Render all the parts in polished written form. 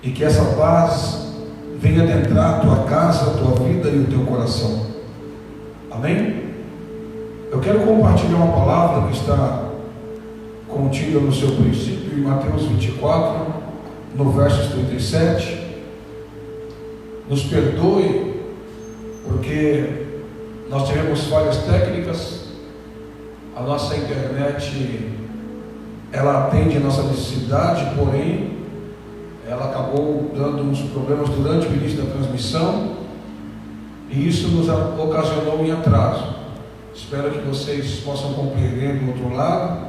e que essa paz venha adentrar a tua casa, a tua vida e o teu coração. Amém? Eu quero compartilhar uma palavra que está contida no seu princípio em Mateus 24, no versos 37. Nos perdoe, porque nós tivemos falhas técnicas. A nossa internet, ela atende a nossa necessidade, porém ela acabou dando uns problemas durante o início da transmissão, e isso nos ocasionou em atraso. Espero que vocês possam compreender do outro lado,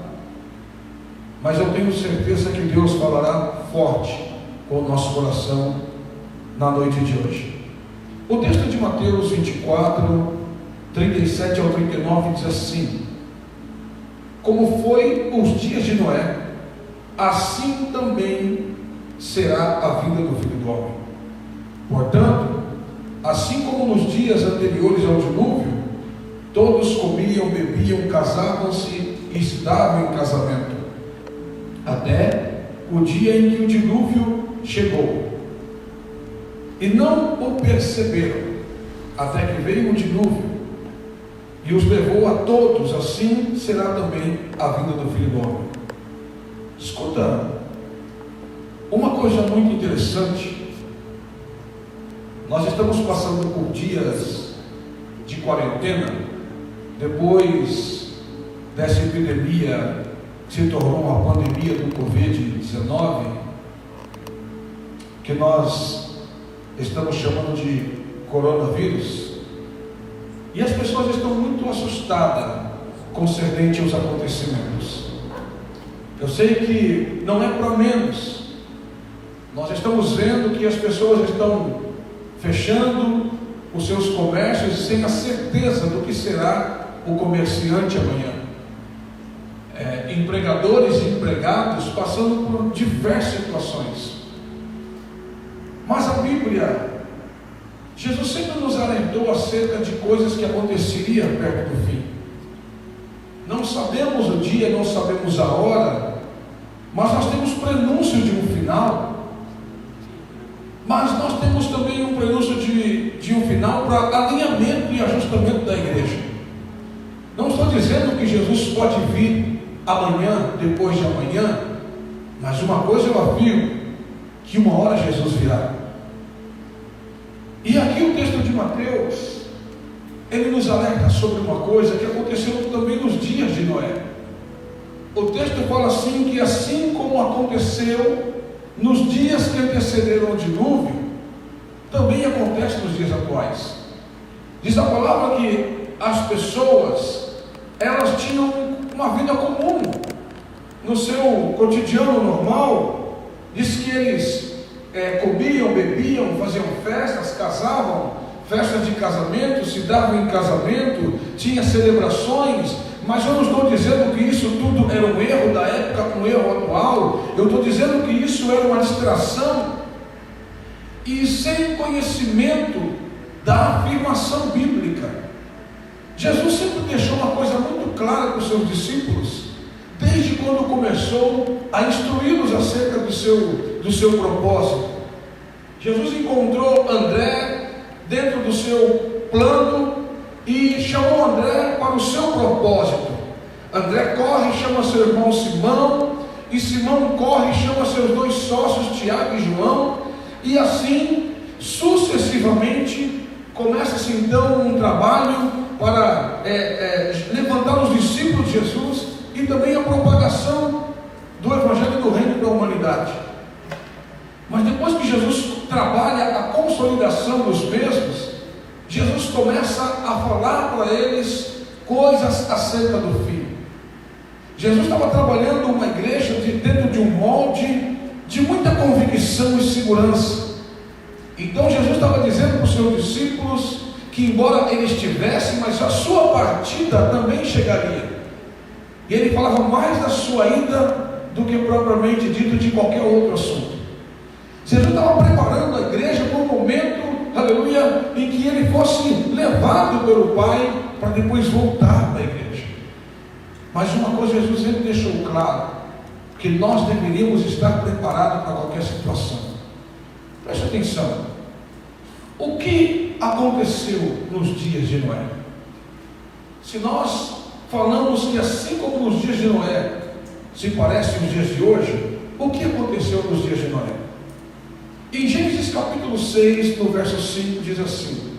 mas eu tenho certeza que Deus falará forte com o nosso coração na noite de hoje. O texto de Mateus 24, 37 ao 39 diz assim: como foi os dias de Noé, assim também será a vinda do Filho do Homem. Portanto, assim como nos dias anteriores ao dilúvio, todos comiam, bebiam, casavam-se e se davam em casamento, até o dia em que o dilúvio chegou. E não o perceberam, até que veio o dilúvio e os levou a todos. Assim será também a vinda do Filho do Homem. Escuta, uma coisa muito interessante. Nós estamos passando por dias de quarentena, depois dessa epidemia que se tornou uma pandemia do Covid-19, que nós estamos chamando de coronavírus, e as pessoas estão muito assustadas concernente aos acontecimentos. Eu sei que não é para menos. Nós estamos vendo que as pessoas estão fechando os seus comércios sem a certeza do que será o comerciante amanhã. Empregadores e empregados passando por diversas situações. Mas a Bíblia, Jesus sempre nos alertou acerca de coisas que aconteceriam perto do fim. Não sabemos o dia, não sabemos a hora, mas nós temos prenúncio de um final. Mas nós temos também um prenúncio de um final para alinhamento e ajustamento da igreja. Não estou dizendo que Jesus pode vir amanhã, depois de amanhã, mas uma coisa eu afirmo, que uma hora Jesus virá. E aqui o texto de Mateus, ele nos alerta sobre uma coisa que aconteceu também nos dias de Noé. O texto fala assim, que assim como aconteceu nos dias que antecederam o dilúvio, também acontece nos dias atuais. Diz a palavra que as pessoas, elas tinham uma vida comum, no seu cotidiano normal. Diz que eles comiam, bebiam, faziam festas, casavam, festas de casamento, se davam em casamento, tinha celebrações. Mas eu não estou dizendo que isso tudo era um erro da época, um erro atual. Eu estou dizendo que isso era uma distração e sem conhecimento da afirmação bíblica. Jesus sempre deixou uma coisa muito clara para os seus discípulos, desde quando começou a instruí-los acerca do seu propósito. Jesus encontrou André dentro do seu plano e chamou André para o seu propósito. André corre e chama seu irmão Simão, e Simão corre e chama seus dois sócios, Tiago e João, e assim sucessivamente começa-se então um trabalho para levantar os discípulos de Jesus e também a propagação do Evangelho do Reino para a humanidade. Mas depois que Jesus trabalha a consolidação dos mesmos, Jesus começa a falar para eles coisas acerca do fim. Jesus estava trabalhando uma igreja dentro de um molde de muita convicção e segurança. Então Jesus estava dizendo para os seus discípulos que embora ele estivesse, mas a sua partida também chegaria. E ele falava mais da sua ida do que propriamente dito de qualquer outro assunto. Jesus estava preparando a igreja para um momento, aleluia, em que ele fosse levado pelo Pai para depois voltar para a igreja. Mas uma coisa Jesus sempre deixou claro, que nós deveríamos estar preparados para qualquer situação. Preste atenção. O que aconteceu nos dias de Noé? Se nós falamos que assim como nos dias de Noé se parecem os dias de hoje, o que aconteceu nos dias de Noé? Em Gênesis capítulo 6, no verso 5, diz assim: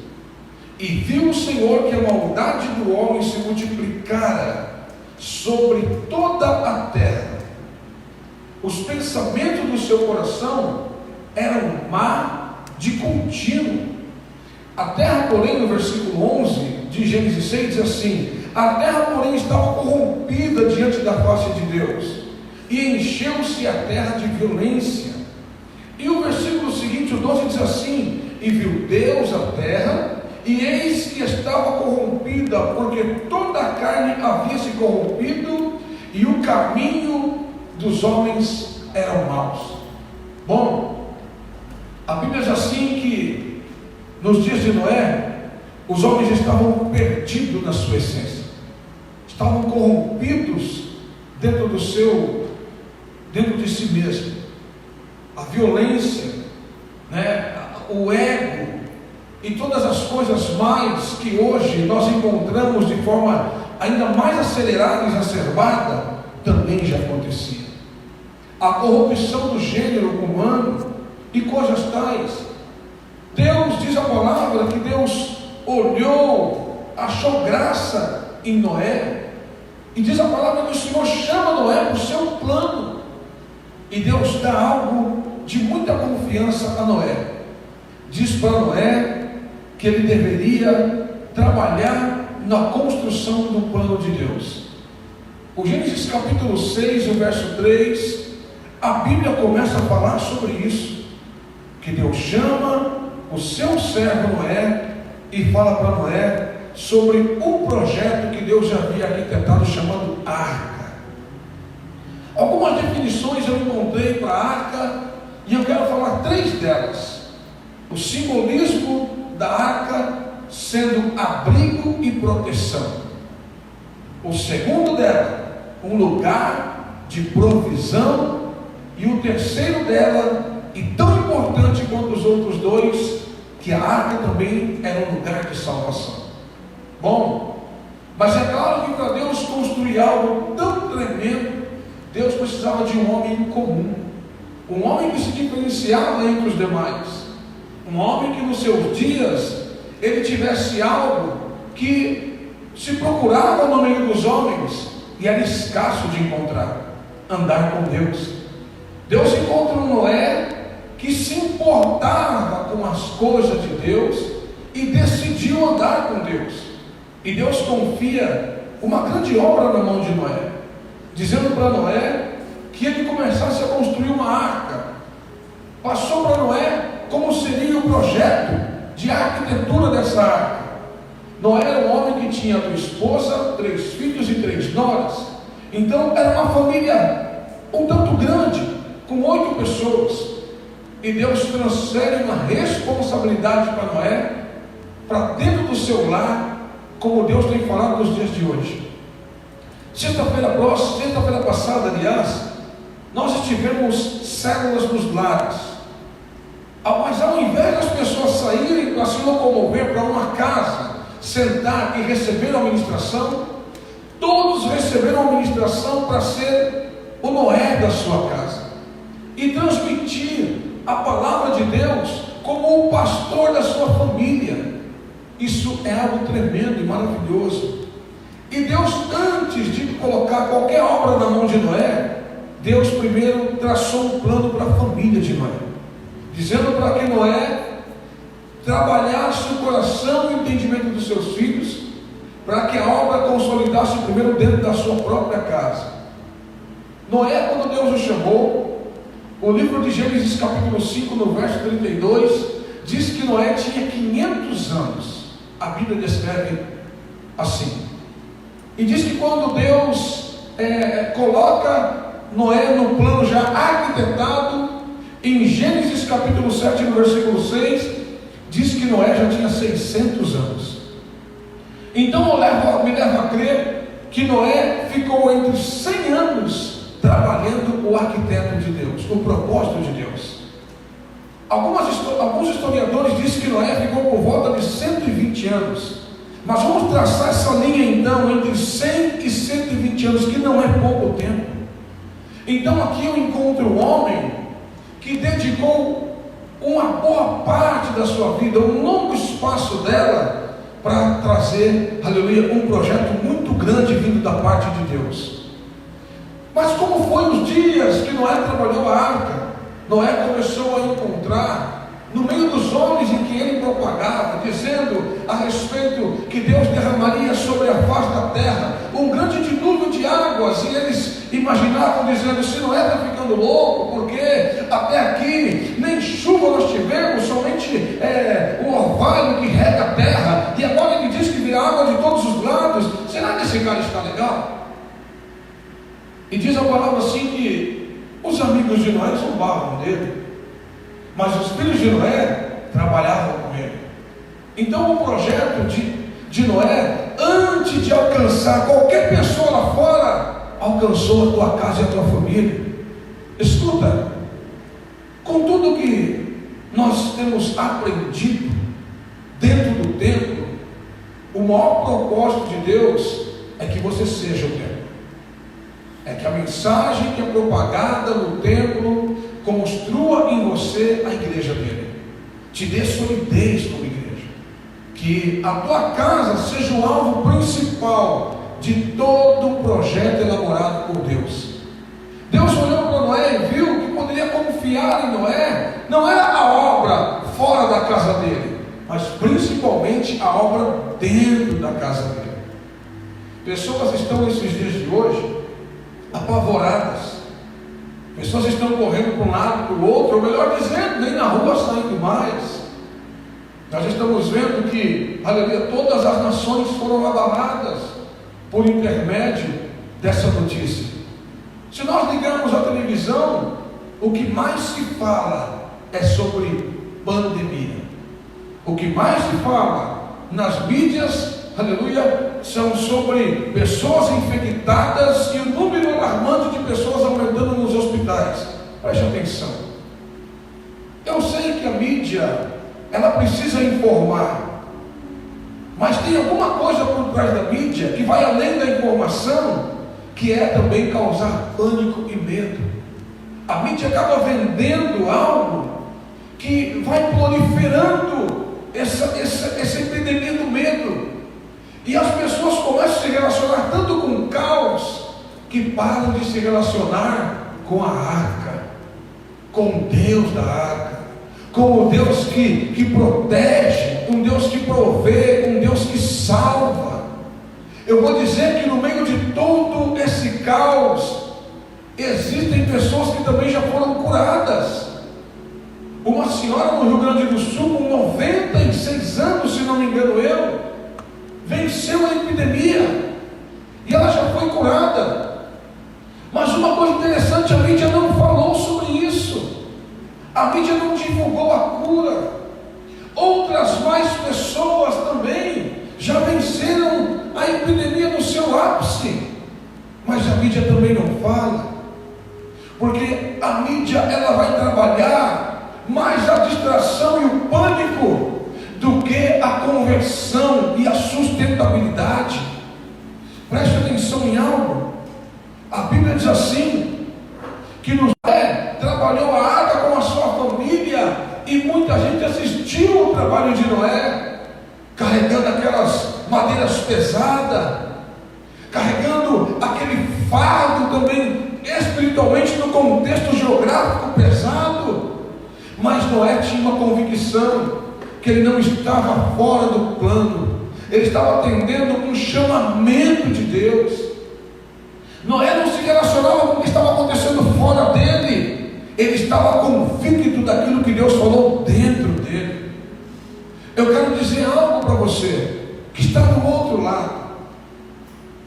e viu o Senhor que a maldade do homem se multiplicara sobre toda a terra. Os pensamentos do seu coração eram má de contínuo. A terra, porém, no versículo 11 de Gênesis 6, diz assim: a terra, porém, estava corrompida diante da face de Deus, e encheu-se a terra de violência. E o versículo seguinte, o 12, diz assim: e viu Deus a terra, e eis que estava corrompida, porque toda a carne havia se corrompido, e o caminho dos homens eram maus. Bom, a Bíblia diz assim que nos dias de Noé, os homens estavam perdidos na sua essência, estavam corrompidos dentro de si mesmo. A violência, o ego e todas as coisas mais que hoje nós encontramos de forma ainda mais acelerada e exacerbada, também já acontecia. A corrupção do gênero humano e coisas tais. Deus, diz a palavra, que Deus olhou, achou graça em Noé, e diz a palavra que o Senhor chama Noé para o seu plano, e Deus dá algo de muita confiança a Noé. Diz para Noé que ele deveria trabalhar na construção do plano de Deus. O Gênesis capítulo 6, o verso 3, a Bíblia começa a falar sobre isso, que Deus chama o seu servo Noé e fala para Noé sobre o projeto que Deus já havia arquitetado, chamado arca. Algumas definições eu encontrei para a arca, e eu quero falar 3 delas. O simbolismo da arca sendo abrigo e proteção. O segundo dela, um lugar de provisão. E o terceiro dela, e tão importante quanto os outros 2, que a arca também era um lugar de salvação. Bom, mas é claro que para Deus construir algo tão tremendo, Deus precisava de um homem comum, um homem que se diferenciava entre os demais, um homem que nos seus dias ele tivesse algo que se procurava no meio dos homens e era escasso de encontrar: andar com Deus. Deus encontra um Noé que se importava com as coisas de Deus e decidiu andar com Deus. E Deus confia uma grande obra na mão de Noé, dizendo para Noé que ele começasse a construir uma arca. Passou para Noé como seria o projeto de arquitetura dessa arca. Noé era um homem que tinha 2 esposas, 3 filhos e 3 noras. Então era uma família um tanto grande, com 8 pessoas. E Deus transfere uma responsabilidade para Noé, para dentro do seu lar, como Deus tem falado nos dias de hoje. Sexta-feira passada, aliás, nós estivemos células nos lares. Mas ao invés das pessoas saírem para se locomover para uma casa, sentar e receber a ministração, todos receberam a ministração para ser o Noé da sua casa e transmitir a palavra de Deus como o pastor da sua família. Isso é algo tremendo e maravilhoso. E Deus, antes de colocar qualquer obra na mão de Noé, Deus primeiro traçou um plano para a família de Noé, dizendo para que Noé trabalhasse o coração e o entendimento dos seus filhos, para que a obra consolidasse primeiro dentro da sua própria casa. Noé, quando Deus o chamou, o livro de Gênesis capítulo 5, no verso 32, diz que Noé tinha 500 anos. A Bíblia descreve assim. E diz que quando Deus coloca Noé no plano já arquitetado, em Gênesis capítulo 7, no versículo 6, diz que Noé já tinha 600 anos. Então me leva a crer que Noé ficou entre 100 anos trabalhando o arquiteto de Deus, o propósito de Deus. Alguns historiadores dizem que Noé ficou por volta de 120 anos. Mas vamos traçar essa linha então entre 100 e 120 anos, que não é pouco tempo. Então aqui eu encontro um homem que dedicou uma boa parte da sua vida, um longo espaço dela, para trazer, aleluia, um projeto muito grande vindo da parte de Deus. Mas como foi os dias que Noé trabalhou a arca? Noé começou a encontrar, no meio dos homens em que ele propagava, dizendo a respeito que Deus derramaria sobre a face da terra um grande dilúvio de águas, e eles imaginavam, dizendo: se Noé está ficando louco, porque até aqui nem chuva nós tivemos, somente o orvalho que rega a terra, e agora ele diz que virá água de todos os lados. Será que esse cara está legal? E diz a palavra assim que os amigos de Noé zombavam dele, mas os filhos de Noé trabalhavam com ele. Então o projeto de Noé, antes de alcançar qualquer pessoa lá fora, alcançou a tua casa e a tua família. Escuta, com tudo que nós temos aprendido dentro do templo, o maior propósito de Deus é que você seja o templo. É que a mensagem que é propagada no templo construa em você a igreja dele, te dê solidez como igreja, que a tua casa seja o alvo principal de todo o projeto elaborado por Deus. Deus olhou para Noé e viu que poderia confiar em Noé, não era a obra fora da casa dele, mas principalmente a obra dentro da casa dele. Pessoas estão nesses dias de hoje apavoradas. Pessoas estão correndo para um lado, para o outro, ou melhor dizendo, nem na rua saindo mais. Nós estamos vendo que, aleluia, todas as nações foram abaladas por intermédio dessa notícia. Se nós ligarmos a televisão, o que mais se fala é sobre pandemia. O que mais se fala nas mídias, aleluia, são sobre pessoas infectadas e o número alarmante de pessoas aumentando nos hospitais. Preste atenção. Eu sei que a mídia, ela precisa informar, mas tem alguma coisa por trás da mídia que vai além da informação, que é também causar pânico e medo. A mídia acaba vendendo algo que vai proliferando essa epidemia do medo. E as pessoas começam a se relacionar tanto com o caos, que param de se relacionar com a arca, com o Deus da arca, com o Deus que protege, um Deus que provê, um Deus que salva. Eu vou dizer que no meio de todo esse caos, existem pessoas que também já foram curadas. Uma senhora no Rio Grande do Sul, com 96 anos, se não me engano eu, venceu a epidemia e ela já foi curada. Mas uma coisa interessante, a mídia não falou sobre isso. A mídia não divulgou a cura. Outras mais pessoas também já venceram a epidemia no seu ápice, mas a mídia também não fala, porque a mídia, ela vai trabalhar mais a distração e o pânico do que a conversão e a sustentabilidade. Preste atenção em algo. A Bíblia diz assim, que Noé trabalhou a arca com a sua família, e muita gente assistiu ao trabalho de Noé, carregando aquelas madeiras pesadas, carregando aquele fardo também espiritualmente no contexto geográfico pesado. Mas Noé tinha uma convicção que ele não estava fora do plano, ele estava atendendo um chamamento de Deus. Noé não se relacionava com o que estava acontecendo fora dele, ele estava convicto daquilo que Deus falou dentro dele. Eu quero dizer algo para você que está do outro lado.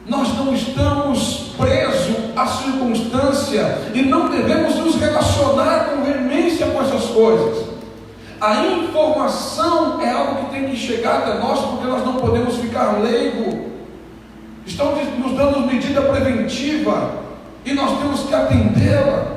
Nós não estamos presos à circunstância e não devemos nos relacionar com veemência com essas coisas. A informação é algo que tem que chegar até nós, porque nós não podemos ficar leigo. Estão nos dando medida preventiva e nós temos que atendê-la.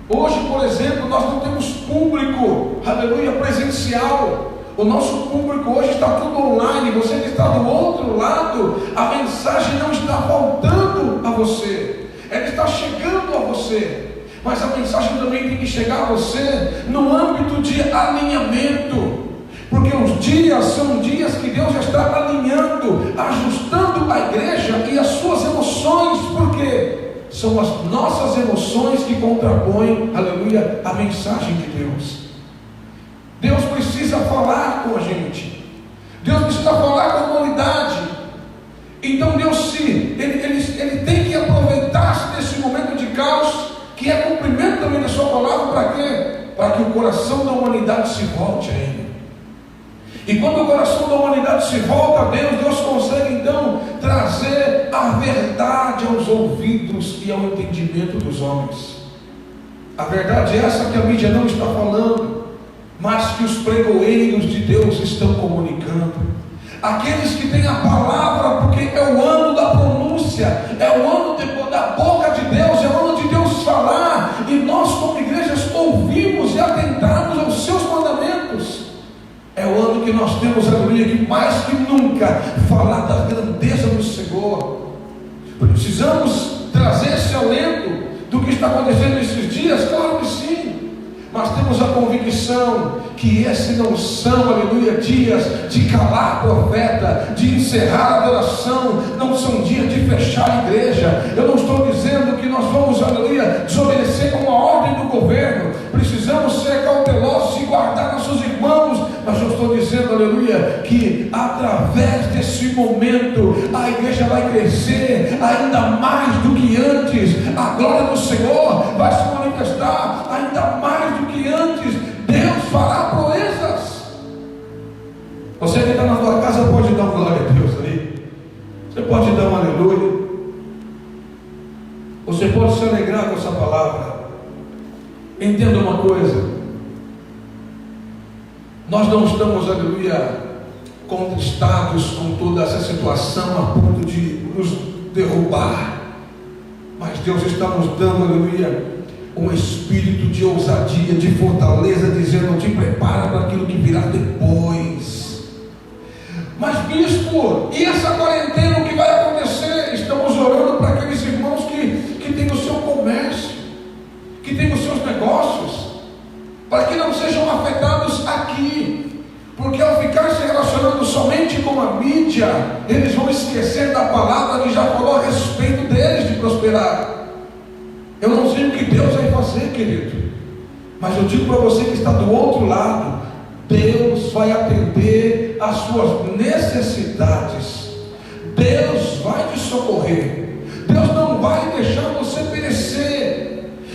Hoje, por exemplo, nós não temos público, aleluia, presencial. O nosso público hoje está tudo online. Você que está do outro lado, a mensagem não está voltando a você, ela está chegando a você. Mas a mensagem também tem que chegar a você no âmbito de alinhamento, porque os dias são dias que Deus já está alinhando, ajustando a igreja e as suas emoções, porque são as nossas emoções que contrapõem, aleluia, a mensagem de Deus. Deus precisa falar com a gente, Deus precisa falar com a humanidade. Então Deus ele tem que aproveitar-se desse momento de caos, que é cumprimento também da sua palavra, para quê? Para que o coração da humanidade se volte a Ele. E quando o coração da humanidade se volta a Deus, Deus consegue então trazer a verdade aos ouvidos e ao entendimento dos homens. A verdade é essa que a mídia não está falando, mas que os pregoeiros de Deus estão comunicando. Aqueles que têm a palavra, porque é o ano da pronúncia, é o ano da boca de Deus, é o ano de Deus falar, e nós como igrejas ouvimos e atentamos aos seus mandamentos. É o ano que nós temos, aleluia, que mais que nunca falar da grandeza do Senhor. Precisamos trazer esse alento do que está acontecendo nesses dias, claro que sim. Mas temos a convicção que esses não são, aleluia, dias de calar profeta, de encerrar a adoração, não são dias de fechar a igreja. Eu não estou dizendo que nós vamos, aleluia, desobedecer com a ordem do governo. Precisamos ser cautelosos e guardar nossos irmãos, mas eu estou dizendo, aleluia, que através desse momento a igreja vai crescer ainda mais do que antes. A glória do Senhor vai se manifestar ainda mais do que antes. Deus fará proezas. Você que está na sua casa pode dar uma glória a Deus aí. Você pode dar um aleluia. Você pode se alegrar com essa palavra. Entenda uma coisa: nós não estamos, aleluia, contristados com toda essa situação a ponto de nos derrubar, mas Deus está nos dando, aleluia, um espírito de ousadia, de fortaleza, dizendo: te prepara para aquilo que virá depois. Mas bispo, e essa quarentena, o que vai acontecer? Estamos orando para aqueles irmãos que têm o seu comércio, que têm os seus negócios, para que não sejam afetados aqui, porque ao ficar se relacionando somente com a mídia, eles vão esquecer da palavra que já falou a respeito deles de prosperar. Eu não sei o que Deus vai fazer, querido, mas eu digo para você que está do outro lado: Deus vai atender às suas necessidades, Deus vai te socorrer, Deus não vai deixar você perecer.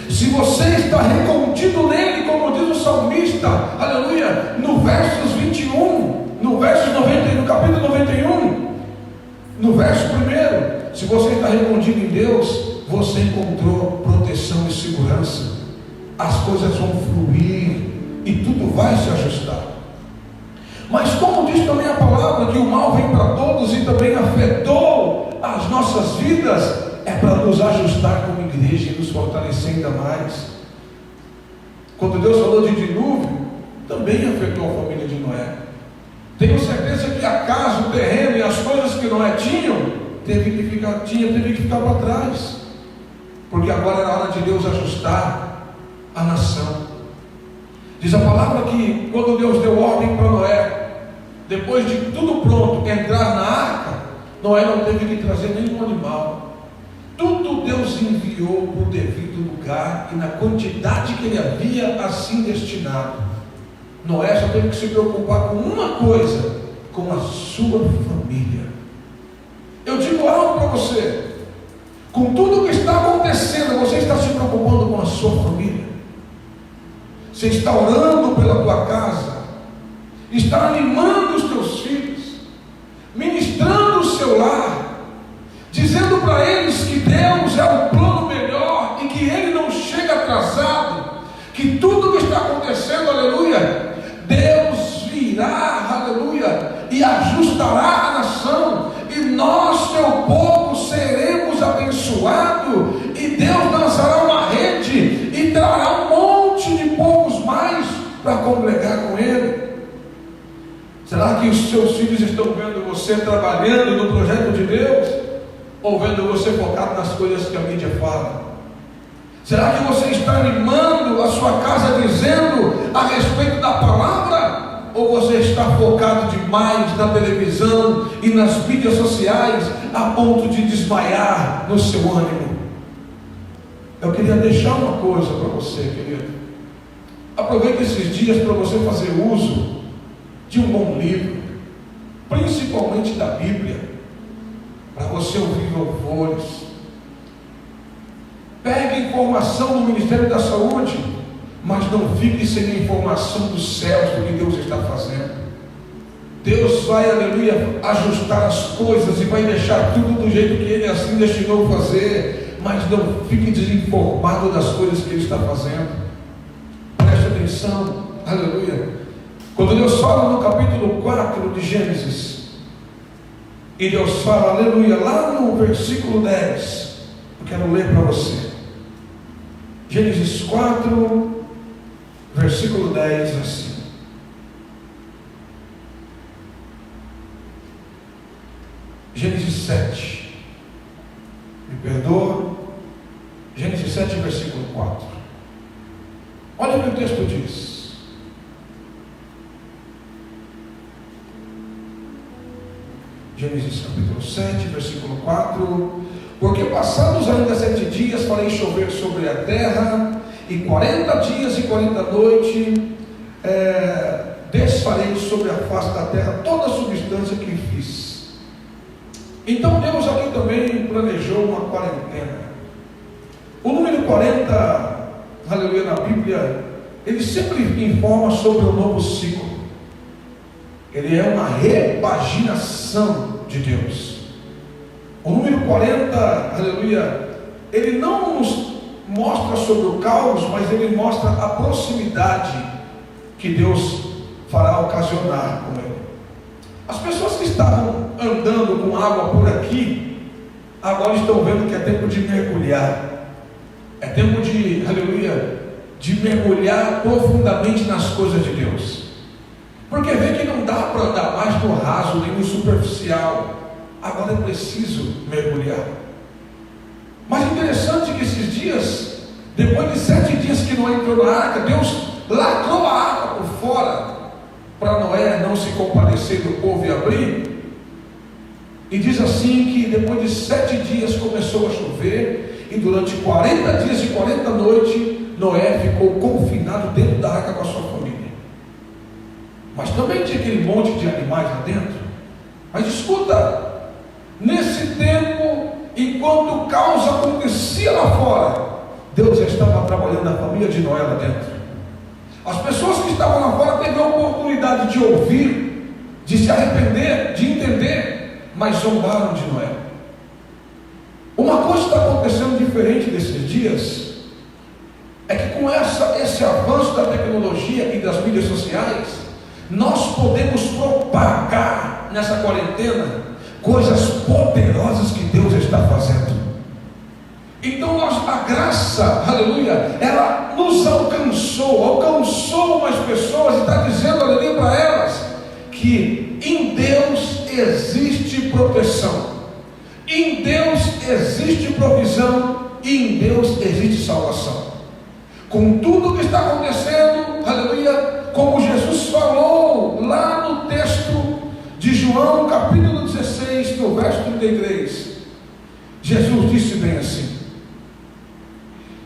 Se você está recontido nele, como diz o salmista, aleluia, no versos 21, no verso 90, no capítulo 91, no verso 1, se você está recontido em Deus, você encontrou proteção e segurança. As coisas vão fluir e tudo vai se ajustar. Mas como diz também a palavra que o mal vem para todos e também afetou as nossas vidas, é para nos ajustar como igreja e nos fortalecer ainda mais. Quando Deus falou de dilúvio, também afetou a família de Noé. Tenho certeza que a casa, o terreno e as coisas que Noé teve que ficar para trás, porque agora era hora de Deus ajustar a nação. Diz a palavra que quando Deus deu ordem para Noé, depois de tudo pronto, entrar na arca, Noé não teve que trazer nenhum animal. Tudo Deus enviou para o devido lugar e na quantidade que Ele havia assim destinado. Noé só teve que se preocupar com uma coisa: com a sua família. Eu digo algo para você: com tudo o que está acontecendo, você está se preocupando com a sua família? Você está orando pela tua casa? Está animando os teus filhos? Ministrando o seu lar? Dizendo para eles que Deus é o plano melhor e que Ele não chega atrasado, que tudo que está acontecendo, aleluia, Deus virá, aleluia, e ajustará a nação, e nós, teu povo, seremos abençoados, e Deus lançará uma rede e trará um monte de povos mais para congregar com Ele? Será que os seus filhos estão vendo você trabalhando no projeto de Deus? Ou vendo você focado nas coisas que a mídia fala? Será que você está animando a sua casa dizendo a respeito da palavra? Ou você está focado demais na televisão e nas mídias sociais a ponto de desmaiar no seu ânimo? Eu queria deixar uma coisa para você, querido. Aproveite esses dias para você fazer uso de um bom livro, principalmente da Bíblia, para você ouvir louvores. Pegue informação no Ministério da Saúde, mas não fique sem a informação dos céus do que Deus está fazendo. Deus vai, aleluia, ajustar as coisas e vai deixar tudo do jeito que Ele assim destinou fazer, mas não fique desinformado das coisas que Ele está fazendo. Preste atenção, aleluia. Quando Deus fala no capítulo 4 de Gênesis, e Deus fala, aleluia, lá no versículo 10, eu quero ler para você. Gênesis 4, versículo 10, assim. Gênesis 7, me perdoa. Gênesis 7, versículo 4. Olha o que o texto diz. Gênesis capítulo 7, versículo 4. Porque passados ainda 7 dias farei chover sobre a terra, e 40 dias e 40 noites desfarei sobre a face da terra toda a substância que fiz. Então Deus aqui também planejou uma quarentena. O número 40, aleluia, na Bíblia, ele sempre informa sobre um novo ciclo. Ele é uma repaginação de Deus. O número 40, aleluia, ele não nos mostra sobre o caos, mas ele mostra a proximidade que Deus fará ocasionar com ele. As pessoas que estavam andando com água por aqui, agora estão vendo que é tempo de mergulhar. É tempo de, aleluia, de mergulhar profundamente nas coisas de Deus. Porque vê que não dá para andar mais no raso, nem no superficial. Agora é preciso mergulhar. Mas interessante que esses dias, depois de 7 dias que Noé entrou na arca, Deus lacrou a água por fora, para Noé não se compadecer do povo e abrir. E diz assim que depois de 7 dias começou a chover, e durante 40 dias e 40 noites, Noé ficou confinado dentro da arca com a sua família. Mas também tinha aquele monte de animais lá dentro. Mas escuta, nesse tempo, enquanto o caos acontecia lá fora, Deus já estava trabalhando na família de Noé lá dentro. As pessoas que estavam lá fora teve a oportunidade de ouvir, de se arrepender, de entender, mas zombaram de Noé. Uma coisa está acontecendo diferente desses dias, é que com esse avanço da tecnologia e das mídias sociais, nós podemos propagar nessa quarentena coisas poderosas que Deus está fazendo. Então a graça, aleluia, ela nos alcançou umas pessoas e está dizendo, aleluia, para elas, que em Deus existe proteção, em Deus existe provisão, e em Deus existe salvação. Com tudo que está acontecendo, aleluia, como Jesus falou lá no texto de João, capítulo 16, no verso 33, Jesus disse bem assim: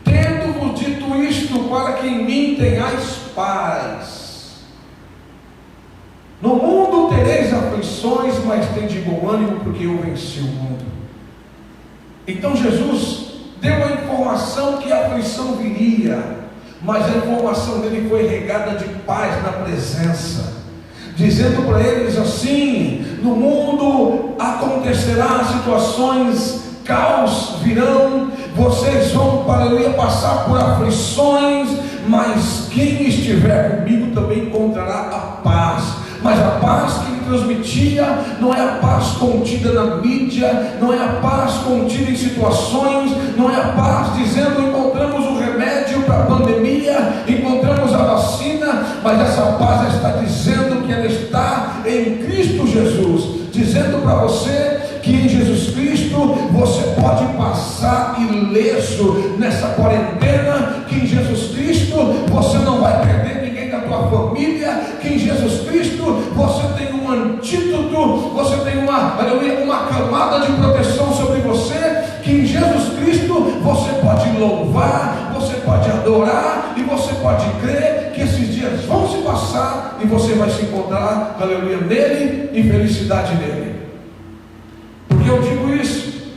tendo-vos dito isto, para que em mim tenhais paz. No mundo tereis aflições, mas tende bom ânimo, porque eu venci o mundo. Então Jesus deu a informação que a aflição viria, mas a informação dele foi regada de paz na presença, dizendo para eles assim: no mundo acontecerá situações, caos virão, vocês vão passar por aflições, mas quem estiver comigo também encontrará a paz. Mas a paz que ele transmitia não é a paz contida na mídia, não é a paz contida em situações, não é a paz dizendo encontramos o remédio para a pandemia, encontramos a vacina, mas essa paz está dizendo que ela está em Cristo Jesus, dizendo para você que em Jesus Cristo você pode passar ileso nessa quarentena, que em Jesus Cristo você não vai perder ninguém da tua família, que em Jesus Cristo você tem um antídoto, você tem uma camada de proteção sobre você, que em Jesus Cristo você pode louvar, você pode adorar e você pode crer que esses dias vão se passar e você vai se encontrar, aleluia, nele e felicidade nele. Porque eu digo isso,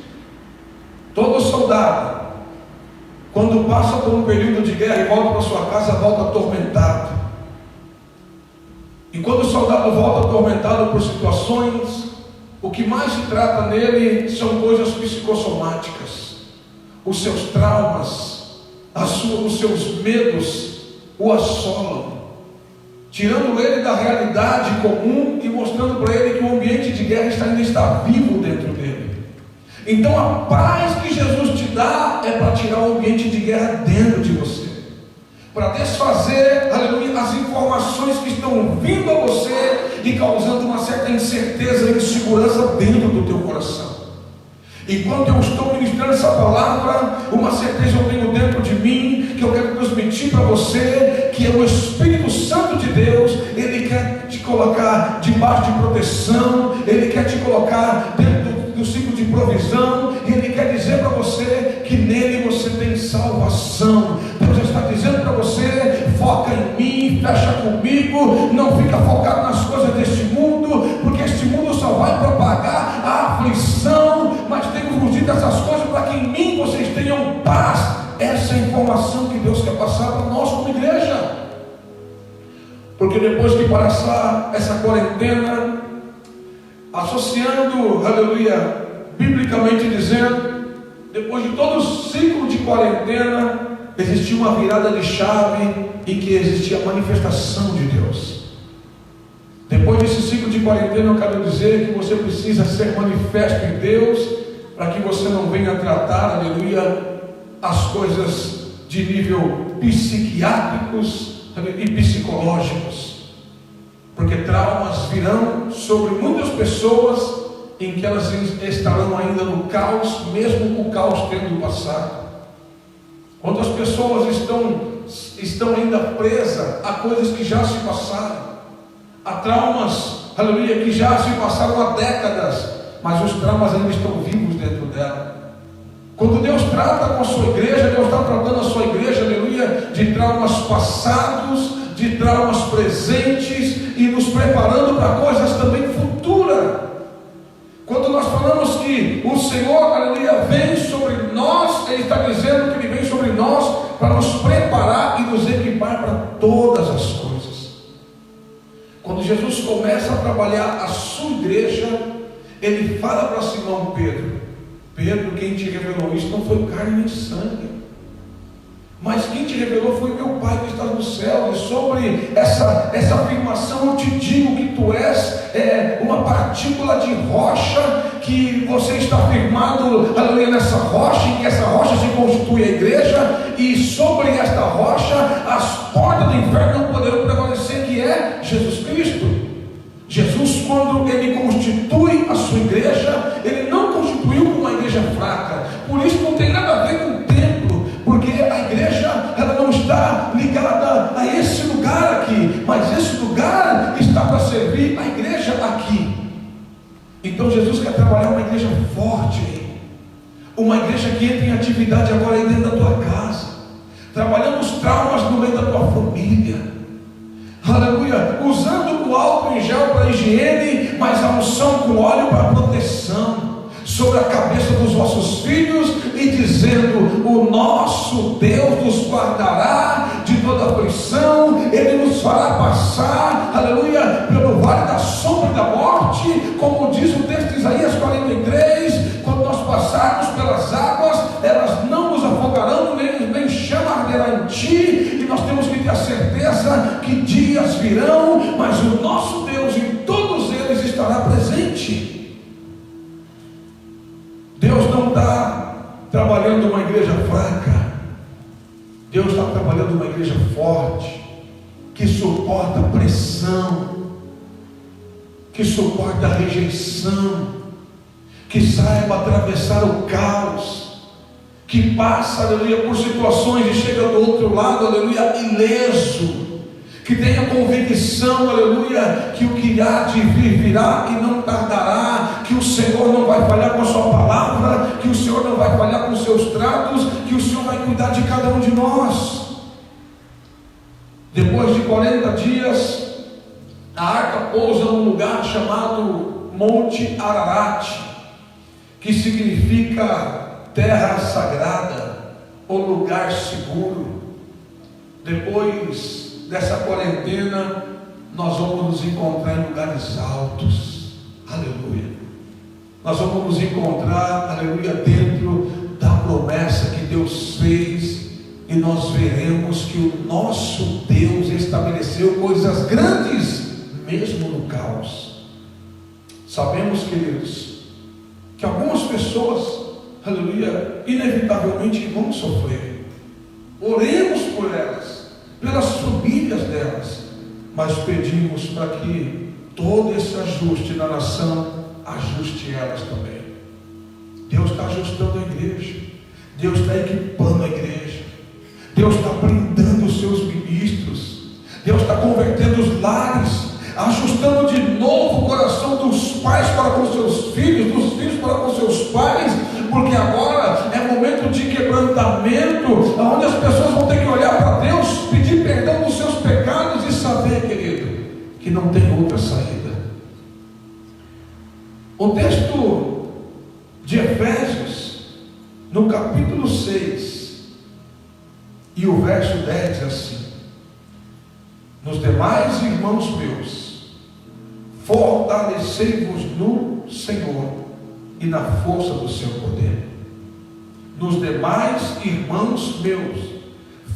todo soldado, quando passa por um período de guerra e volta para sua casa, volta atormentado. E quando o soldado volta atormentado por situações, o que mais se trata nele são coisas psicossomáticas. Os seus traumas, os seus medos o assolam, tirando ele da realidade comum e mostrando para ele que o ambiente de guerra ainda está vivo dentro dele. Então a paz que Jesus te dá é para tirar o ambiente de guerra dentro de você, para desfazer, aleluia, as informações que estão vindo a você e causando uma certa incerteza e insegurança dentro do teu coração. Enquanto eu estou ministrando essa palavra, uma certeza eu tenho dentro de mim, que eu quero transmitir para você, que é o Espírito Santo de Deus. Ele quer te colocar debaixo de proteção, Ele quer te colocar dentro do ciclo de provisão, e Ele quer dizer para você que nele você tem salvação. Deus está dizendo para você: foca em mim, fecha comigo, não fica focado nas coisas deste mundo, porque este mundo só vai propagar a aflição, mas tem que fugir dessas coisas para que em mim vocês tenham paz. Essa é a informação que Deus quer passar para nós como igreja. Porque depois que passar essa quarentena, associando, aleluia, biblicamente dizendo, depois de todo o ciclo de quarentena, existia uma virada de chave em que existia a manifestação de Deus. Depois desse ciclo de quarentena, eu quero dizer que você precisa ser manifesto em Deus, para que você não venha tratar, aleluia, as coisas de nível psiquiátricos e psicológicos, porque traumas virão sobre muitas pessoas em que elas estarão ainda no caos, mesmo com o caos tendo passado. Quantas pessoas estão ainda presas a coisas que já se passaram, a traumas, aleluia, que já se passaram há décadas, mas os traumas ainda estão vivos dentro dela. Quando Deus trata com a sua igreja, Deus está tratando a sua igreja, aleluia, de traumas passados, de traumas presentes e nos preparando para coisas também futuras. Quando nós falamos que o Senhor, aleluia, vem sobre nós, Ele está dizendo que Ele vem sobre nós para nos preparar e nos equipar para todas as coisas. Quando Jesus começa a trabalhar a sua igreja, Ele fala para Simão Pedro: Pedro, quem te revelou isso não foi carne nem sangue, mas quem te revelou foi meu Pai que está no céu. E sobre essa afirmação eu te digo que tu és uma partícula de rocha, que você está firmado, aleluia, nessa rocha, e que essa rocha se constitui a igreja, e sobre esta rocha as portas do inferno não poderão prevalecer, que é Jesus Cristo. Jesus, quando Ele constitui a sua igreja, Ele não constituiu como uma igreja fraca. Por isso não tem nada a ver com o templo, porque a igreja ela não está ligada a esse lugar aqui, mas esse lugar está para servir a igreja aqui. Então Jesus quer trabalhar uma igreja forte, uma igreja que entra em atividade agora aí dentro da tua casa, trabalhando os traumas no meio da tua família, aleluia, usando o álcool em gel para higiene, mas a unção com óleo para proteção sobre a cabeça dos vossos filhos, e dizendo: o nosso Deus nos guardará de toda aflição, Ele nos fará passar, aleluia, pelo vale da sombra da morte, como diz o texto de Isaías 43, quando nós passarmos pelas águas, elas não nos afogarão, nem chama arderá em ti. E nós temos que ter a certeza que dias virão, mas o nosso Deus em todos eles estará presente. Deus não está trabalhando uma igreja fraca, Deus está trabalhando uma igreja forte, que suporta pressão, que suporta rejeição, que saiba atravessar o caos, que passa, aleluia, por situações e chega do outro lado, aleluia, ileso, que tenha convicção, aleluia, que o que há de vir virá e não tardará, que o Senhor não vai falhar com a sua palavra, que o Senhor não vai falhar com os seus tratos, que o Senhor vai cuidar de cada um de nós. Depois de 40 dias, a arca pousa num lugar chamado Monte Ararat, que significa terra sagrada ou lugar seguro. Depois dessa quarentena, nós vamos nos encontrar em lugares altos, aleluia. Nós vamos nos encontrar, aleluia, dentro da promessa que Deus fez, e nós veremos que o nosso Deus estabeleceu coisas grandes, mesmo no caos. Sabemos, queridos, que algumas pessoas, aleluia, inevitavelmente vão sofrer. Oremos por elas, pelas famílias delas, mas pedimos para que todo esse ajuste na nação ajuste elas também. Deus está ajustando a igreja, Deus está equipando a igreja, Deus está blindando os seus ministros, Deus está convertendo os lares, ajustando de novo o coração dos pais para com seus filhos, dos filhos para com seus pais, porque agora é momento de quebrantamento, onde as pessoas vão ter que olhar para Deus, pedir perdão dos seus pecados e saber, querido, que não tem outra saída. O texto de Efésios, no capítulo 6 e o verso 10 diz assim: nos demais, irmãos meus, fortalecei-vos no Senhor e na força do seu poder. Nos demais, irmãos meus,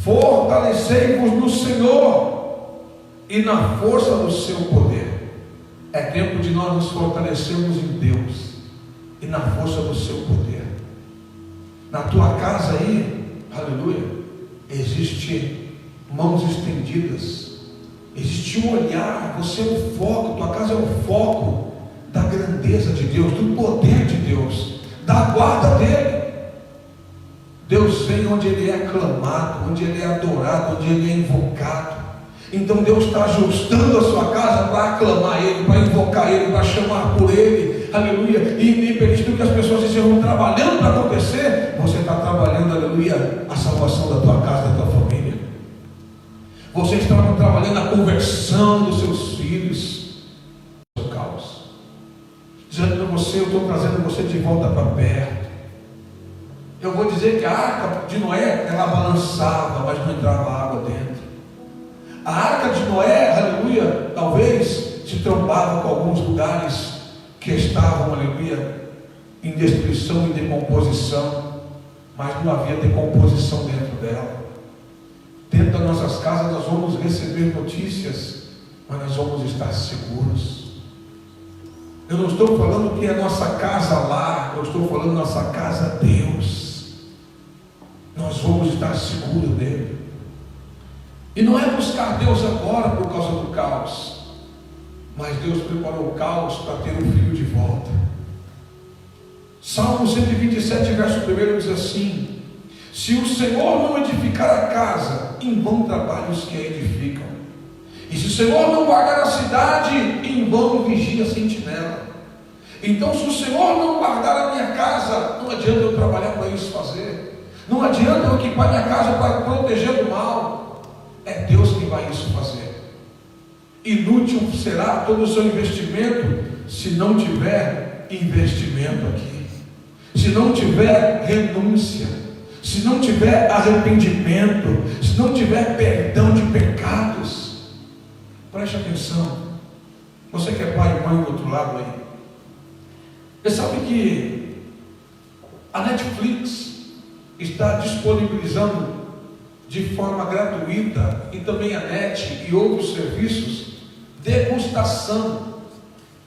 fortalecei-vos no Senhor e na força do seu poder. É tempo de nós nos fortalecermos em Deus e na força do seu poder. Na tua casa aí, aleluia, existe mãos estendidas, existe um olhar, você é o foco, tua casa é o foco da grandeza de Deus, do poder de Deus, da guarda dele. Deus vem onde ele é aclamado, onde ele é adorado, onde ele é invocado. Então Deus está ajustando a sua casa para aclamar ele, para invocar ele, para chamar por ele, aleluia. E independente do que as pessoas estejam trabalhando para acontecer, você está trabalhando, aleluia, a salvação da tua casa, da tua família. Você está trabalhando a conversão dos seus filhos, do seu caos. Dizendo para você, eu estou trazendo você de volta para perto. Eu vou dizer que a arca de Noé, ela balançava, mas não entrava água dentro. A arca de Noé, aleluia, talvez se trombava com alguns lugares que estavam, aleluia, em destruição e decomposição, mas não havia decomposição dentro dela. Dentro das nossas casas nós vamos receber notícias, mas nós vamos estar seguros. Eu não estou falando que é nossa casa lá, eu estou falando nossa casa Deus. Nós vamos estar seguros dele. E não é buscar Deus agora por causa do caos, mas Deus preparou o caos para ter um filho de volta. Salmo 127, verso 1 diz assim: se o Senhor não edificar a casa, em vão trabalham os que a edificam. E se o Senhor não guardar a cidade, em vão vigia a sentinela. Então, se o Senhor não guardar a minha casa, não adianta eu trabalhar para isso fazer. Não adianta eu equipar minha casa para proteger do mal. É Deus que vai isso fazer. Inútil será todo o seu investimento se não tiver investimento aqui, se não tiver renúncia, se não tiver arrependimento, se não tiver perdão de pecados. Preste atenção. Você que é pai e mãe do outro lado aí, você sabe que a Netflix está disponibilizando de forma gratuita, e também a NET e outros serviços, degustação,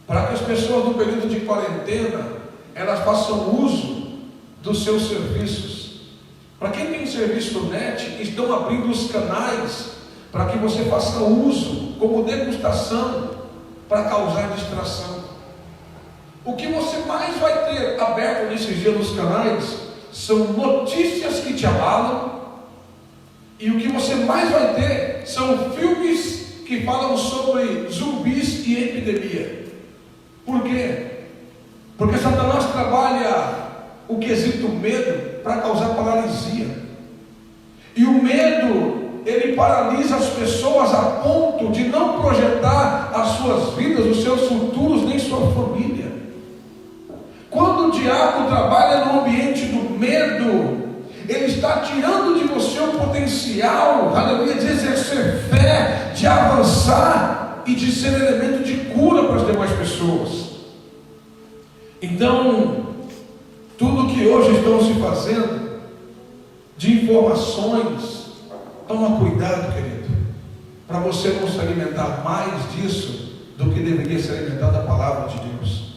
para que as pessoas no período de quarentena, elas façam uso dos seus serviços. Para quem tem serviço NET, estão abrindo os canais para que você faça uso como degustação para causar distração. O que você mais vai ter aberto nesses dias nos canais são notícias que te abalam, e o que você mais vai ter são filmes que falam sobre zumbis e epidemia. Por quê? Porque Satanás trabalha o quesito medo para causar paralisia. E o medo, ele paralisa as pessoas a ponto de não projetar as suas vidas, os seus futuros, nem sua família. Quando o diabo trabalha no ambiente do medo, ele está tirando de você o potencial, aleluia, de exercer fé, de avançar e de ser elemento de cura para as demais pessoas. Então, tudo que hoje estão se fazendo de informações, toma cuidado, querido, para você não se alimentar mais disso do que deveria ser alimentado a palavra de Deus.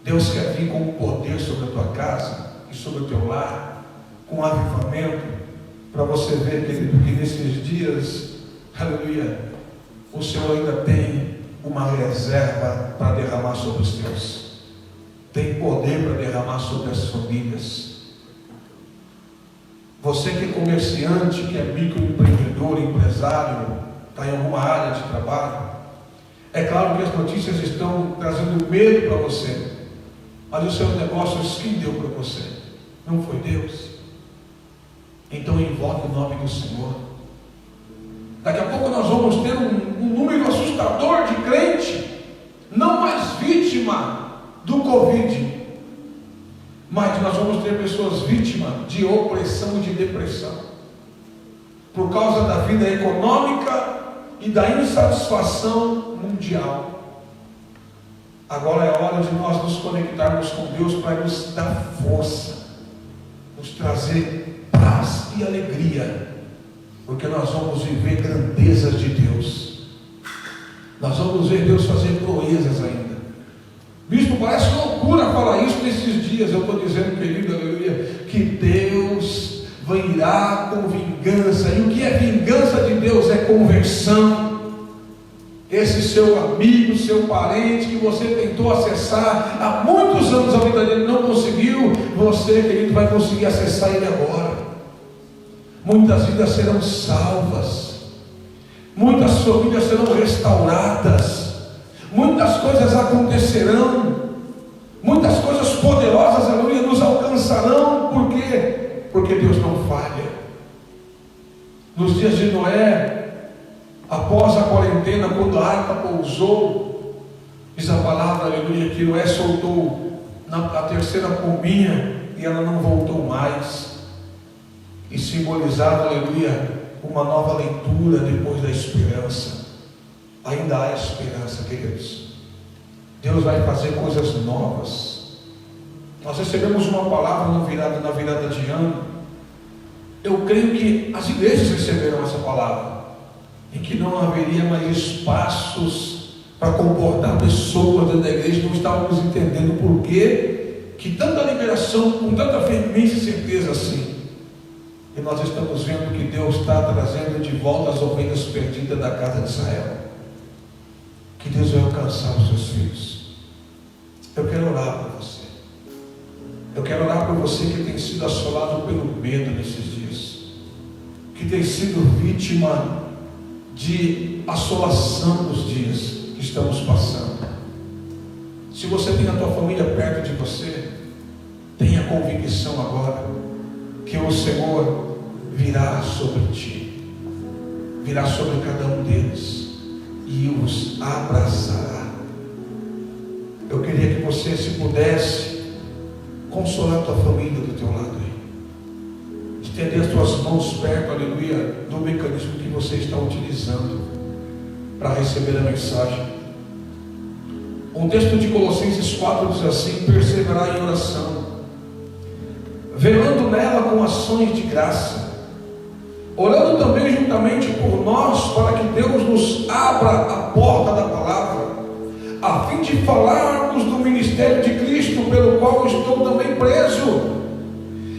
Deus quer vir com poder sobre a tua casa e sobre o teu lar, com avivamento, para você ver, querido, que nesses dias, aleluia, o Senhor ainda tem uma reserva para derramar sobre os teus, tem poder para derramar sobre as famílias. Você que é comerciante, que é microempreendedor, empresário, está em alguma área de trabalho, é claro que as notícias estão trazendo medo para você, mas os seus negócios, quem deu para você? Não foi Deus? Então invoque o nome do Senhor. Daqui a pouco nós vamos ter um número assustador de crente, não mais vítima do Covid, mas nós vamos ter pessoas vítimas de opressão e de depressão, por causa da vida econômica e da insatisfação mundial. Agora é hora de nós nos conectarmos com Deus para nos dar força, nos trazer paz e alegria, porque nós vamos viver grandezas de Deus. Nós vamos ver Deus fazer proezas ainda. Bispo, parece loucura falar isso nesses dias. Eu estou dizendo, querido, aleluia, que Deus virá com vingança. E o que é vingança de Deus? É conversão. Esse seu amigo, seu parente que você tentou acessar há muitos anos, a vida dele não conseguiu, você, querido, vai conseguir acessar ele agora. Muitas vidas serão salvas, muitas famílias serão restauradas, muitas coisas acontecerão, muitas coisas poderosas, aleluia, nos alcançarão. Por quê? Porque Deus não falha. Nos dias de Noé, após a quarentena, quando a arca pousou, diz a palavra, aleluia, que Noé soltou a terceira pombinha e ela não voltou mais. E simbolizava, aleluia, uma nova leitura depois da esperança. Ainda há esperança, queridos. Deus vai fazer coisas novas. Nós recebemos uma palavra na virada de ano. Eu creio que as igrejas receberam essa palavra, em que não haveria mais espaços para comportar pessoas dentro da igreja. Não estávamos entendendo por que tanta liberação, com tanta veemência e certeza assim. E nós estamos vendo que Deus está trazendo de volta as ovelhas perdidas da casa de Israel. Que Deus vai alcançar os seus filhos. Eu quero orar por você. Eu quero orar por você que tem sido assolado pelo medo nesses dias, que tem sido vítima de assolação nos dias que estamos passando. Se você tem a tua família perto de você, tenha convicção agora que o Senhor virá sobre ti, virá sobre cada um deles e os abraçará. Eu queria que você, se pudesse, consolar a tua família do teu lado aí, estender as tuas mãos perto, aleluia, do mecanismo que você está utilizando para receber a mensagem. Um texto de Colossenses 4 diz assim: perseverar em oração, velando nela com ações de graça, orando também juntamente por nós, para que Deus nos abra a porta da palavra, a fim de falarmos do ministério de Cristo, pelo qual estou também preso.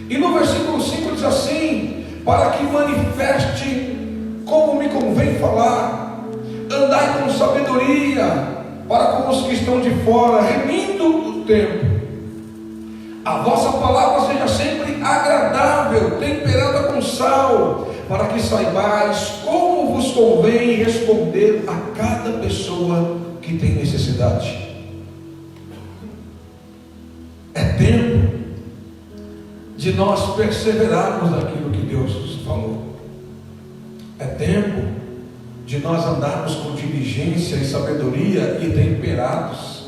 E no versículo 5 diz assim: para que manifeste como me convém falar, andai com sabedoria para com os que estão de fora, remindo o tempo. A vossa palavra seja sempre agradável, temperada com sal, para que saibais como vos convém responder a cada pessoa que tem necessidade. É tempo de nós perseverarmos naquilo que Deus nos falou. É tempo de nós andarmos com diligência e sabedoria e temperados.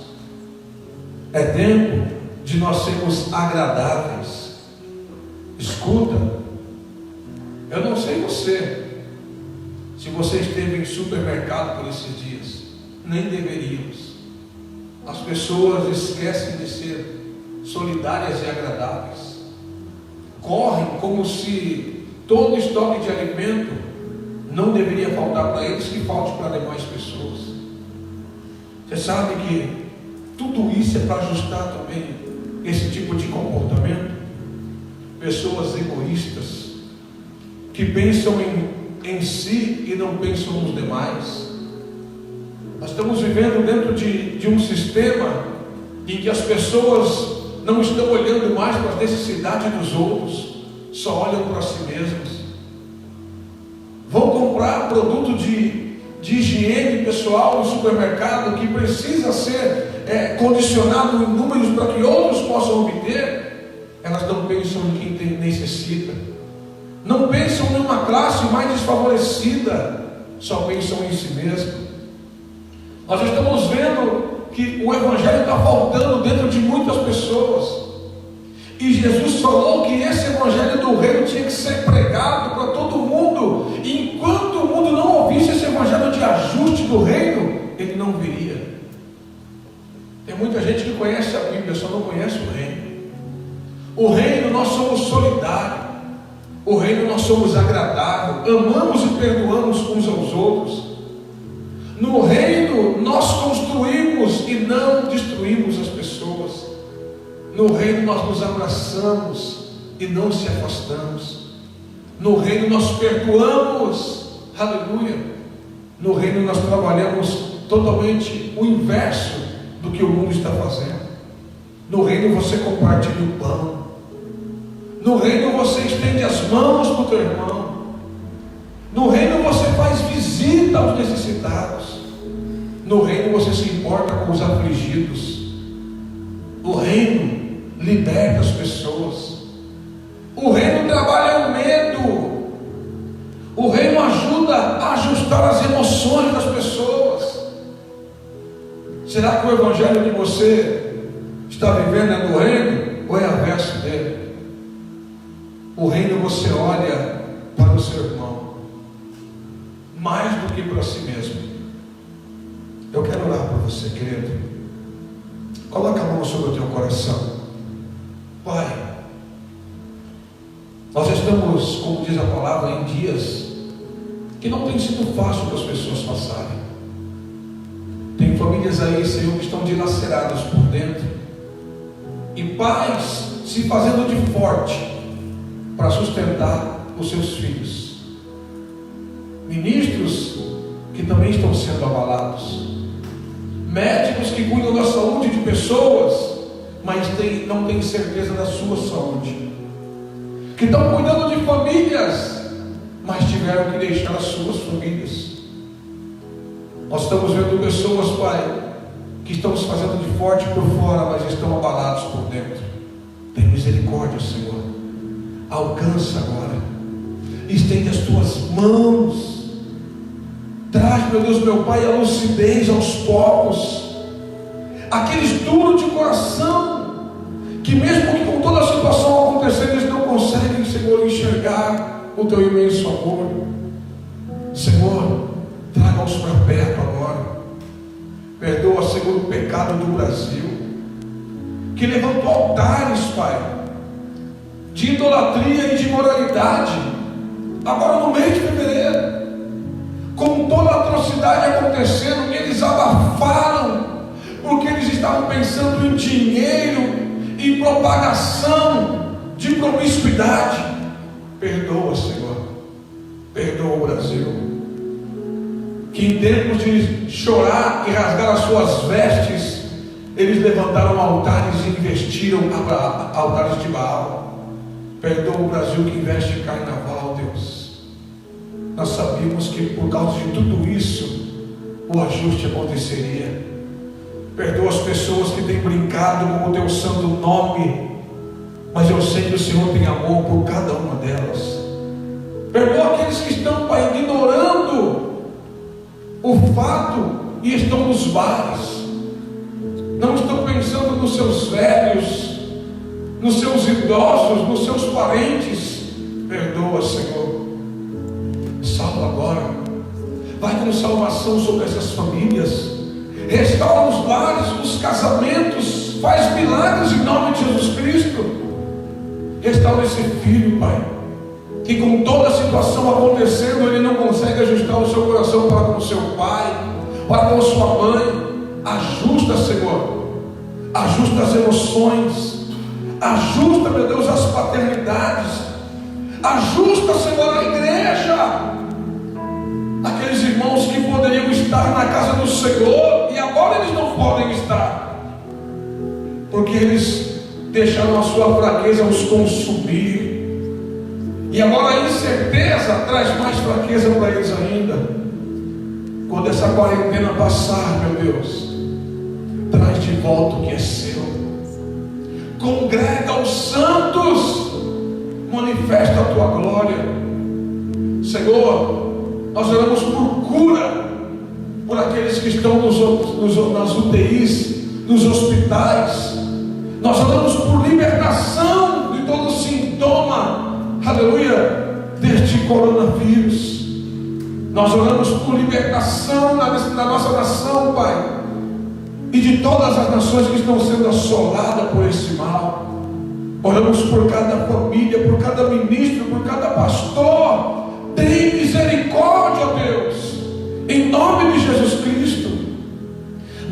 É tempo de nós sermos agradáveis. Escuta, eu não sei se você esteve em supermercado por esses dias, nem deveríamos. As pessoas esquecem de ser solidárias e agradáveis, correm como se todo estoque de alimento não deveria faltar para eles, que falte para demais pessoas. Você sabe que tudo isso é para ajustar também esse tipo de comportamento. Pessoas egoístas, que pensam em si e não pensam nos demais. Nós estamos vivendo dentro de um sistema em que as pessoas não estão olhando mais para as necessidades dos outros, só olham para si mesmas. Vão comprar produto de higiene pessoal no supermercado, que precisa ser condicionado em números para que outros possam obter. Elas não pensam em quem necessita, não pensam em uma classe mais desfavorecida, só pensam em si mesmo. Nós estamos vendo que o Evangelho está faltando dentro de muitas pessoas, e Jesus falou que esse Evangelho do Reino tinha que ser pregado para todo mundo, e enquanto o mundo não ouvisse esse Evangelho de ajuste do Reino, ele não viria. Tem muita gente que conhece a Bíblia, só não conhece o Reino. O Reino nós somos solidários, o Reino nós somos agradáveis, amamos e perdoamos uns aos outros. No Reino nós construímos e não destruímos as pessoas. No Reino nós nos abraçamos e não se afastamos. No Reino nós perdoamos, aleluia. No Reino nós trabalhamos totalmente o inverso do que o mundo está fazendo. No Reino você compartilha o pão. No Reino você estende as mãos para o teu irmão. No Reino você faz visita aos necessitados. No Reino você se importa com os afligidos. O Reino liberta as pessoas. O Reino trabalha o medo. O Reino ajuda a ajustar as emoções das pessoas. Será que o Evangelho que você está vivendo é do Reino ou é averso dele? O Reino você olha para o seu irmão mais do que para si mesmo. Eu quero orar por você, querido. Coloca a mão sobre o teu coração. Pai, nós estamos, como diz a palavra, em dias que não tem sido fácil para as pessoas passarem. Tem famílias aí, Senhor, que estão dilaceradas por dentro, e pais se fazendo de forte para sustentar os seus filhos. Ministros que também estão sendo abalados. Médicos que cuidam da saúde de pessoas, mas não têm certeza da sua saúde. Que estão cuidando de famílias, mas tiveram que deixar as suas famílias. Nós estamos vendo pessoas, Pai, que estão se fazendo de forte por fora, mas estão abalados por dentro. Tem misericórdia, Senhor. Alcança agora. Estende as tuas mãos. Traz, meu Deus, meu Pai, a lucidez aos povos, aqueles duros de coração, que mesmo que com toda a situação acontecendo, eles não conseguem, Senhor, enxergar o teu imenso amor. Senhor, traga-os para perto agora. Perdoa, Senhor, o pecado do Brasil, que levantou altares, Pai, de idolatria e de imoralidade, agora no mês de fevereiro, com toda a atrocidade acontecendo, eles abafaram, porque eles estavam pensando em dinheiro, em propagação de promiscuidade. Perdoa, Senhor, perdoa o Brasil. que em tempos de chorar e rasgar as suas vestes, eles levantaram altares e investiram altares de Baal. Perdoa o Brasil que investe em carnaval, Deus. Nós sabíamos que por causa de tudo isso, o ajuste aconteceria. Perdoa as pessoas que têm brincado com o teu santo nome, mas eu sei que o Senhor tem amor por cada uma delas. Perdoa aqueles que estão, Pai, ignorando o fato e estão nos bares, não estão pensando nos seus velhos, nos seus idosos, nos seus parentes. Perdoa, Senhor. Salva agora. Vai dando salvação sobre essas famílias. Restaura os lares, os casamentos. Faz milagres em nome de Jesus Cristo. Restaura esse filho, Pai, que com toda a situação acontecendo, ele não consegue ajustar o seu coração para com o seu pai, para com a sua mãe. Ajusta, Senhor. Ajusta as emoções. Ajusta, meu Deus, as paternidades. Ajusta, Senhor, a igreja. Aqueles irmãos que poderiam estar na casa do Senhor e agora eles não podem estar, porque eles deixaram a sua fraqueza os consumir. E agora a incerteza traz mais fraqueza para eles ainda. Quando essa quarentena passar, meu Deus, traz de volta o que é seu. Congrega os santos, manifesta a tua glória. Senhor, nós oramos por cura, por aqueles que estão nas UTIs, nos hospitais. Nós oramos por libertação de todo sintoma, aleluia, deste coronavírus. Nós oramos por libertação na nossa nação, Pai, e de todas as nações que estão sendo assoladas por esse mal. Oramos por cada família, por cada ministro, por cada pastor. Tem misericórdia, ó Deus, em nome de Jesus Cristo.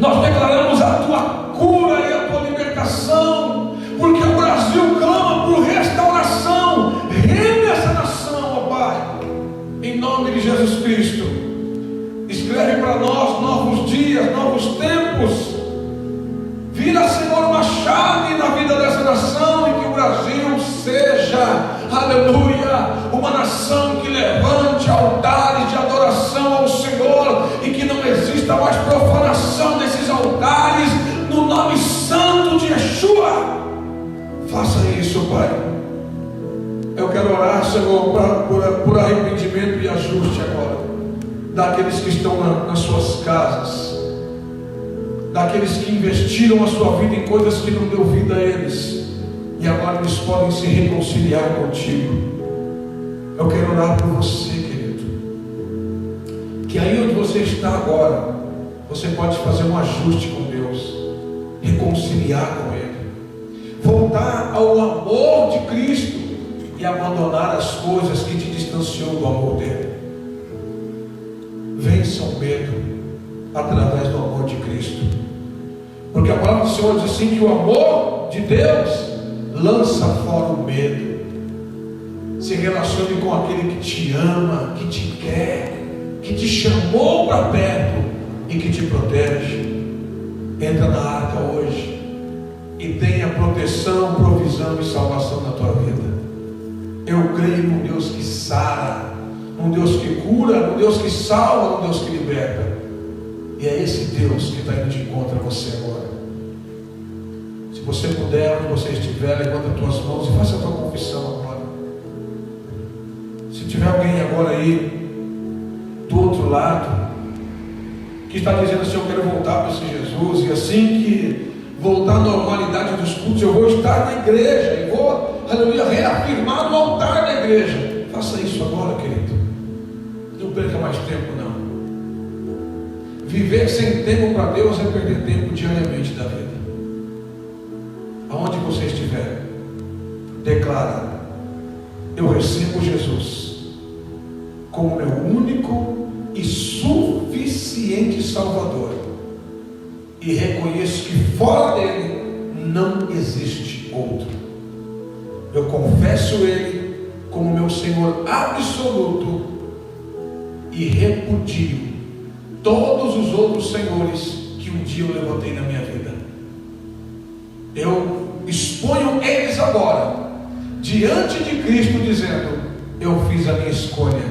Nós declaramos a tua cura e a tua libertação, porque o Brasil clama por restauração. Reine essa nação, ó Pai, em nome de Jesus Cristo. Escreve para nós novos dias, novos tempos. Vira, Senhor, uma chave na vida dessa nação, e que o Brasil seja, aleluia, uma nação que levante altares de adoração ao Senhor, e que não exista mais profanação desses altares, no nome santo de Yeshua. Faça isso, Pai. Eu quero orar, Senhor, por arrependimento e ajuste agora, daqueles que estão nas suas casas, daqueles que investiram a sua vida em coisas que não deu vida a eles, e agora eles podem se reconciliar contigo. Eu quero orar por você, querido, que aí onde você está agora, você pode fazer um ajuste com Deus, reconciliar com Ele, voltar ao amor de Cristo e abandonar as coisas que te distanciou do amor dele. Vença o medo através do amor de Cristo, porque a palavra do Senhor diz assim, que o amor de Deus lança fora o medo. Se relacione com aquele que te ama, que te quer, que te chamou para perto e que te protege. Entra na arca hoje e tenha proteção, provisão e salvação na tua vida. Eu creio num Deus que sara, num Deus que cura, num Deus que salva, num Deus que liberta. E é esse Deus que está indo de encontro a você agora. Se você puder, onde você estiver, levanta as tuas mãos e faça a tua confissão agora. Se tiver alguém agora aí do outro lado que está dizendo assim, eu quero voltar para esse Jesus, e assim que voltar à normalidade dos cultos, eu vou estar na igreja e vou, aleluia, reafirmar no altar da igreja. Faça isso agora, querido. Não perca mais tempo, não. Viver sem tempo para Deus é perder tempo diariamente da vida. Aonde você estiver, declara: eu recebo Jesus como meu único e suficiente Salvador, e reconheço que fora dele não existe outro. Eu confesso ele como meu Senhor absoluto e repudio todos os outros senhores que um dia eu levantei na minha vida. Eu exponho eles agora diante de Cristo, dizendo: eu fiz a minha escolha,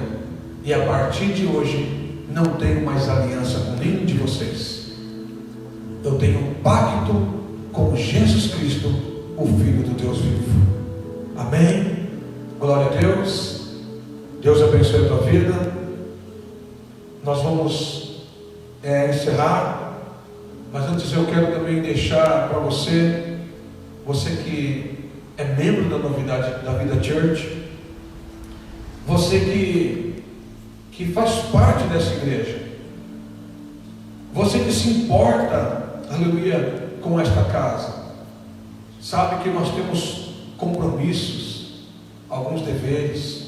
e a partir de hoje não tenho mais aliança com nenhum de vocês. Eu tenho um pacto com Jesus Cristo, o Filho do Deus vivo. Amém? Glória a Deus. Deus abençoe a tua vida. Nós vamos encerrar, mas antes eu quero também deixar para você que é membro da novidade da Vida Church, você que faz parte dessa igreja, você que se importa, aleluia, com esta casa, sabe que nós temos compromissos, alguns deveres,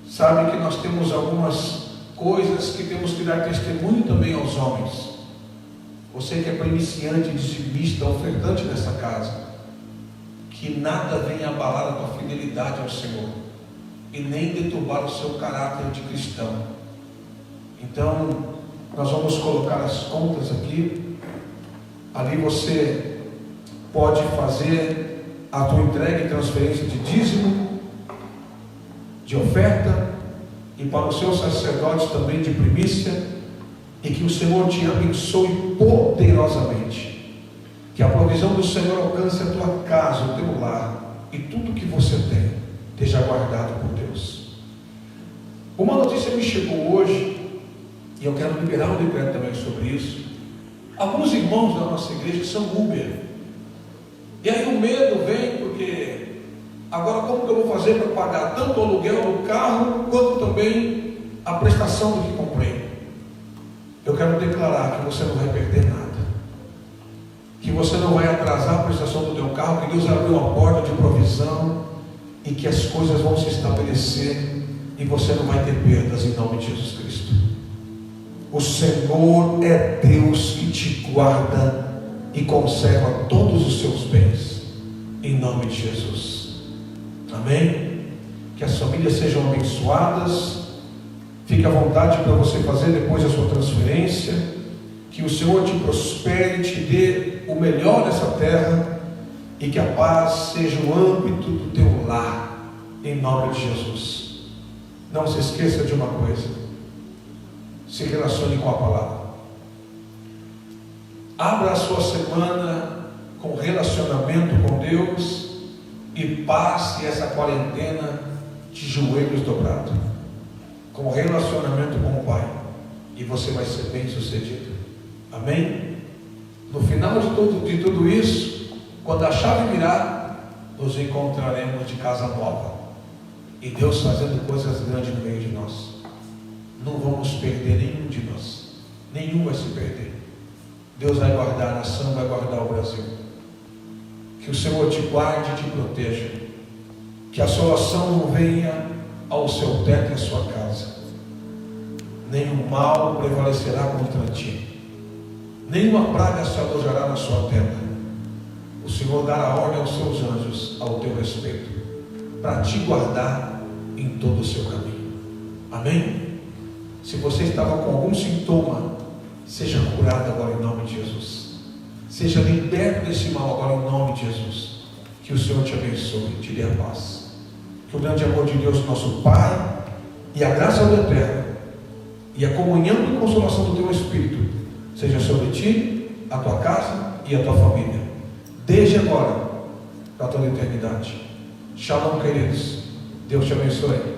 sabe que nós temos algumas coisas que temos que dar testemunho também aos homens. Você que é iniciante, dizimista, ofertante dessa casa, que nada venha abalar a tua fidelidade ao Senhor e nem deturbar o seu caráter de cristão. Então nós vamos colocar as contas aqui. Ali você pode fazer a tua entrega e transferência de dízimo, de oferta, e para os seus sacerdotes também de primícia. E que o Senhor te abençoe poderosamente, que a provisão do Senhor alcance a tua casa, o teu lar, e tudo que você tem esteja guardado por Deus. Uma notícia me chegou hoje, e eu quero liberar um decreto também sobre isso. Alguns irmãos da nossa igreja que são Uber, e aí o medo vem, porque agora como que eu vou fazer para pagar tanto o aluguel do carro, quanto também a prestação do que comprei? Eu quero declarar que você não vai perder nada, que você não vai atrasar a prestação do teu carro, que Deus abriu uma porta de provisão, e que as coisas vão se estabelecer, e você não vai ter perdas, em nome de Jesus Cristo. O Senhor é Deus que te guarda e conserva todos os seus bens, em nome de Jesus. Amém? Que as famílias sejam abençoadas. Fique à vontade para você fazer depois a sua transferência. Que o Senhor te prospere, te dê o melhor dessa terra, e que a paz seja o âmbito do teu lar, em nome de Jesus. Não se esqueça de uma coisa: se relacione com a palavra. Abra a sua semana com relacionamento com Deus, e passe essa quarentena de joelhos dobrados, com relacionamento com o Pai, e você vai ser bem sucedido. Amém? No final de tudo isso, quando a chave virar, nos encontraremos de casa nova, e Deus fazendo coisas grandes no meio de nós. Não vamos perder nenhum de nós, nenhum vai se perder. Deus vai guardar a nação, vai guardar o Brasil. Que o Senhor te guarde e te proteja, que a assolação não venha ao seu teto e à sua casa. Nenhum mal prevalecerá contra ti, nenhuma praga se alojará na sua tenda. O Senhor dará ordem aos seus anjos ao teu respeito, para te guardar em todo o seu caminho. Amém? Se você estava com algum sintoma, seja curado agora em nome de Jesus. Seja liberto desse mal agora em nome de Jesus. Que o Senhor te abençoe e te dê a paz. Que o grande amor de Deus, nosso Pai, e a graça do Eterno, e a comunhão e consolação do teu Espírito seja sobre ti, a tua casa e a tua família, desde agora para toda a eternidade. Shalom, queridos. Deus te abençoe.